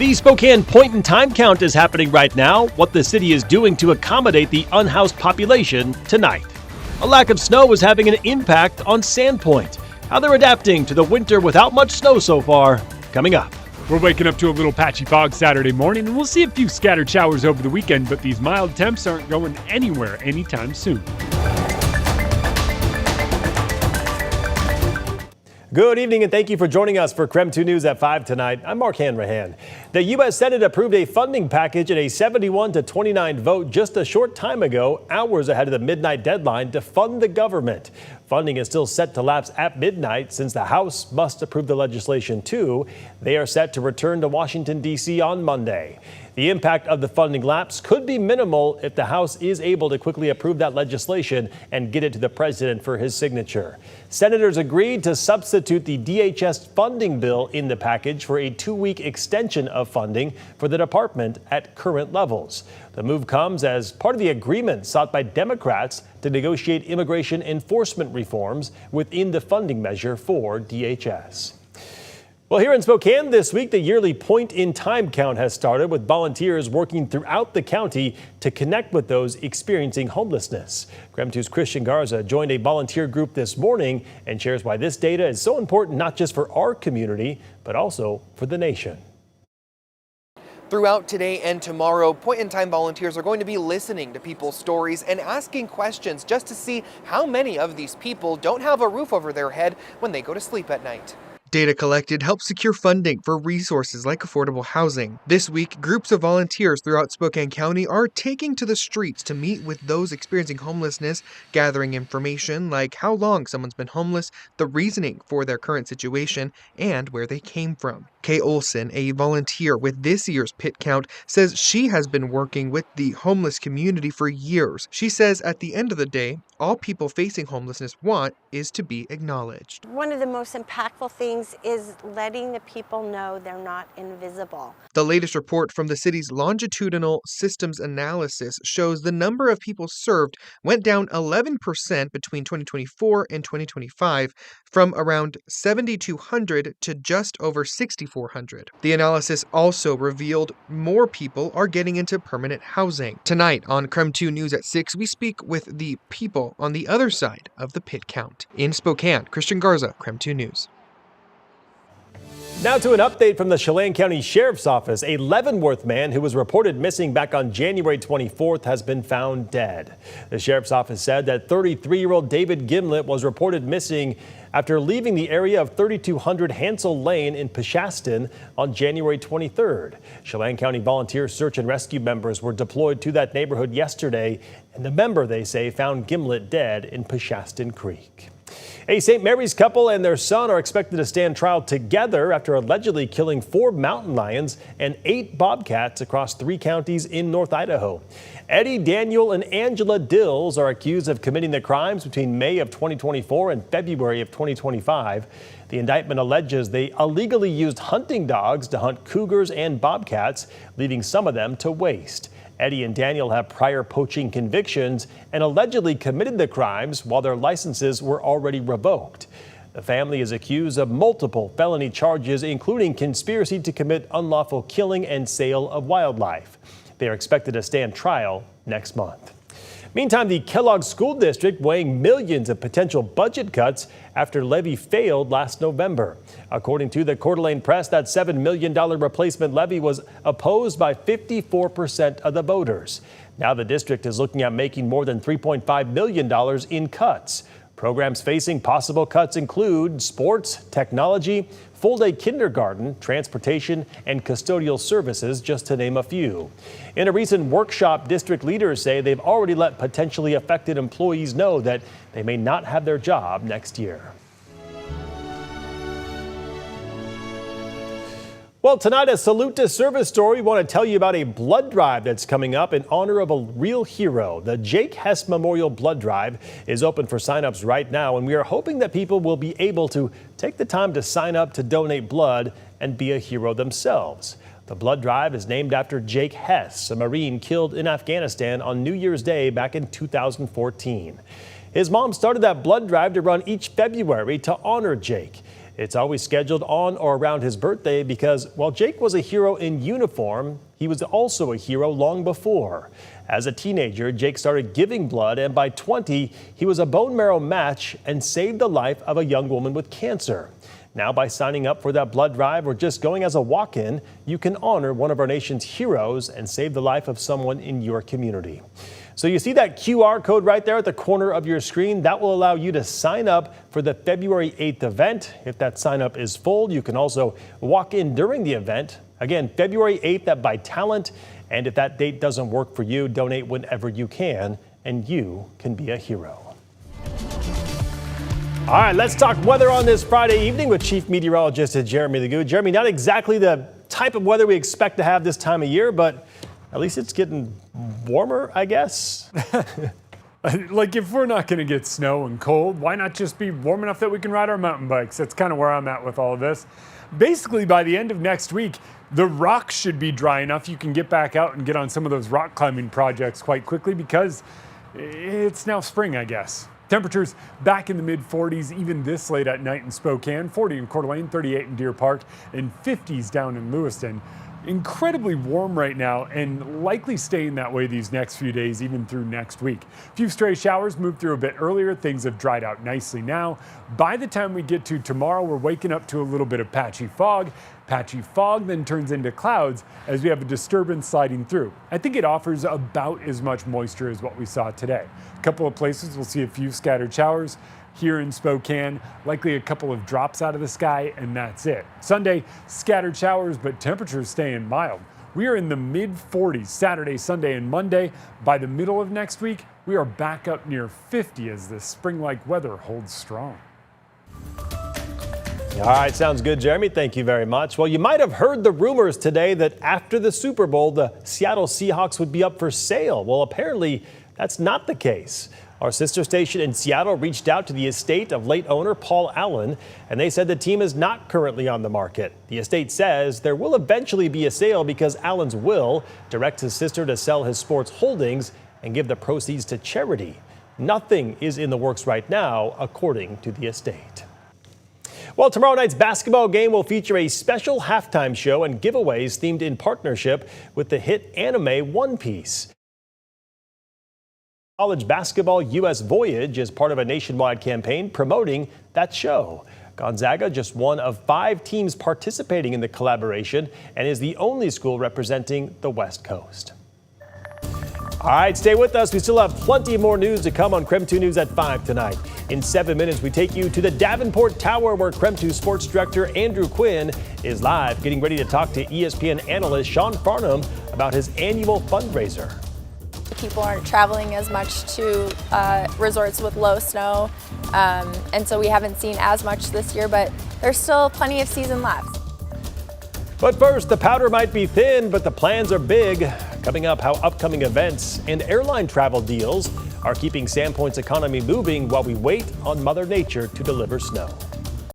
The Spokane point-in-time count is happening right now, what the city is doing to accommodate the unhoused population tonight. A lack of snow is having an impact on Sandpoint. How they're adapting to the winter without much snow so far, coming up. We're waking up to a little patchy fog Saturday morning, and we'll see a few scattered showers over the weekend, but these mild temps aren't going anywhere anytime soon. Good evening and thank you for joining us for KREM 2 News at 5 tonight. I'm Mark Hanrahan. The U.S. Senate approved a funding package in a 71-29 vote just a short time ago, hours ahead of the midnight deadline to fund the government. Funding is still set to lapse at midnight since the House must approve the legislation too. They are set to return to Washington, D.C. on Monday. The impact of the funding lapse could be minimal if the House is able to quickly approve that legislation and get it to the president for his signature. Senators agreed to substitute the DHS funding bill in the package for a 2-week extension of funding for the department at current levels. The move comes as part of the agreement sought by Democrats to negotiate immigration enforcement reforms within the funding measure for DHS. Well, here in Spokane this week, the yearly point-in-time count has started with volunteers working throughout the county to connect with those experiencing homelessness. KREM 2's Christian Garza joined a volunteer group this morning and shares why this data is so important not just for our community, but also for the nation. Throughout today and tomorrow, point-in-time volunteers are going to be listening to people's stories and asking questions just to see how many of these people don't have a roof over their head when they go to sleep at night. Data collected helps secure funding for resources like affordable housing. This week, groups of volunteers throughout Spokane County are taking to the streets to meet with those experiencing homelessness, gathering information like how long someone's been homeless, the reasoning for their current situation, and where they came from. Kay Olson, a volunteer with this year's pit count, says she has been working with the homeless community for years. She says at the end of the day, all people facing homelessness want is to be acknowledged. One of the most impactful things is letting the people know they're not invisible. The latest report from the city's longitudinal systems analysis shows the number of people served went down 11% between 2024 and 2025, from around 7,200 to just over 6,400. The analysis also revealed more people are getting into permanent housing. Tonight on KREM 2 News at 6, we speak with the people on the other side of the pit count. In Spokane, Christian Garza, KREM 2 News. Now to an update from the Chelan County Sheriff's Office. A Leavenworth man who was reported missing back on January 24th has been found dead. The Sheriff's Office said that 33-year-old David Gimlet was reported missing after leaving the area of 3200 Hansel Lane in Peshastin on January 23rd. Chelan County volunteer search and rescue members were deployed to that neighborhood yesterday, and the member, they say, found Gimlet dead in Peshastin Creek. A St. Mary's couple and their son are expected to stand trial together after allegedly killing 4 mountain lions and 8 bobcats across 3 counties in North Idaho. Eddie, Daniel, and Angela Dills are accused of committing the crimes between May of 2024 and February of 2025. The indictment alleges they illegally used hunting dogs to hunt cougars and bobcats, leaving some of them to waste. Eddie and Daniel have prior poaching convictions and allegedly committed the crimes while their licenses were already revoked. The family is accused of multiple felony charges, including conspiracy to commit unlawful killing and sale of wildlife. They are expected to stand trial next month. Meantime, the Kellogg School District weighing millions of potential budget cuts after levy failed last November. According to the Coeur d'Alene Press, that $7 million replacement levy was opposed by 54% of the voters. Now the district is looking at making more than $3.5 million in cuts. Programs facing possible cuts include sports, technology, full-day kindergarten, transportation, and custodial services, just to name a few. In a recent workshop, district leaders say they've already let potentially affected employees know that they may not have their job next year. Well, tonight, a Salute to Service story. We want to tell you about a blood drive that's coming up in honor of a real hero. The Jake Hess Memorial Blood Drive is open for signups right now, and we are hoping that people will be able to take the time to sign up to donate blood and be a hero themselves. The blood drive is named after Jake Hess, a Marine killed in Afghanistan on New Year's Day back in 2014. His mom started that blood drive to run each February to honor Jake. It's always scheduled on or around his birthday because while Jake was a hero in uniform, he was also a hero long before. As a teenager, Jake started giving blood, and by 20, he was a bone marrow match and saved the life of a young woman with cancer. Now, by signing up for that blood drive or just going as a walk-in, you can honor one of our nation's heroes and save the life of someone in your community. So you see that QR code right there at the corner of your screen? That will allow you to sign up for the February 8th event. If that sign up is full, you can also walk in during the event. Again, February 8th at By Talent. And if that date doesn't work for you, donate whenever you can, and you can be a hero. All right, let's talk weather on this Friday evening with Chief Meteorologist Jeremy Lagoud. Jeremy, not exactly the type of weather we expect to have this time of year, but at least it's getting warmer, I guess. Like, if we're not going to get snow and cold, why not just be warm enough that we can ride our mountain bikes? That's kind of where I'm at with all of this. Basically, by the end of next week, the rocks should be dry enough you can get back out and get on some of those rock climbing projects quite quickly because it's now spring, I guess. Temperatures back in the mid-40s even this late at night in Spokane, 40 in Coeur d'Alene, 38 in Deer Park, and 50s down in Lewiston. Incredibly warm right now and likely staying that way these next few days, even through next week. A few stray showers moved through a bit earlier. Things have dried out nicely now. By the time we get to tomorrow, we're waking up to a little bit of patchy fog. Patchy fog then turns into clouds as we have a disturbance sliding through. I think it offers about as much moisture as what we saw today. A couple of places we'll see a few scattered showers. Here in Spokane, likely a couple of drops out of the sky, and that's it. Sunday, scattered showers, but temperatures staying mild. We are in the mid-40s Saturday, Sunday, and Monday. By the middle of next week, we are back up near 50 as this spring-like weather holds strong. All right, sounds good, Jeremy. Thank you very much. Well, you might have heard the rumors today that after the Super Bowl, the Seattle Seahawks would be up for sale. Well, apparently, that's not the case. Our sister station in Seattle reached out to the estate of late owner Paul Allen, and they said the team is not currently on the market. The estate says there will eventually be a sale because Allen's will directs his sister to sell his sports holdings and give the proceeds to charity. Nothing is in the works right now, according to the estate. Well, tomorrow night's basketball game will feature a special halftime show and giveaways themed in partnership with the hit anime One Piece. College Basketball U.S. Voyage is part of a nationwide campaign promoting that show. Gonzaga, just one of 5 teams participating in the collaboration, and is the only school representing the West Coast. All right, stay with us. We still have plenty more news to come on KREM 2 News at 5 tonight. In 7 minutes, we take you to the Davenport Tower where KREM 2 Sports Director Andrew Quinn is live, getting ready to talk to ESPN analyst Sean Farnham about his annual fundraiser. People aren't traveling as much to resorts with low snow, and so we haven't seen as much this year, but there's still plenty of season left. But first, the powder might be thin, but the plans are big. Coming up, how upcoming events and airline travel deals are keeping Sandpoint's economy moving while we wait on Mother Nature to deliver snow.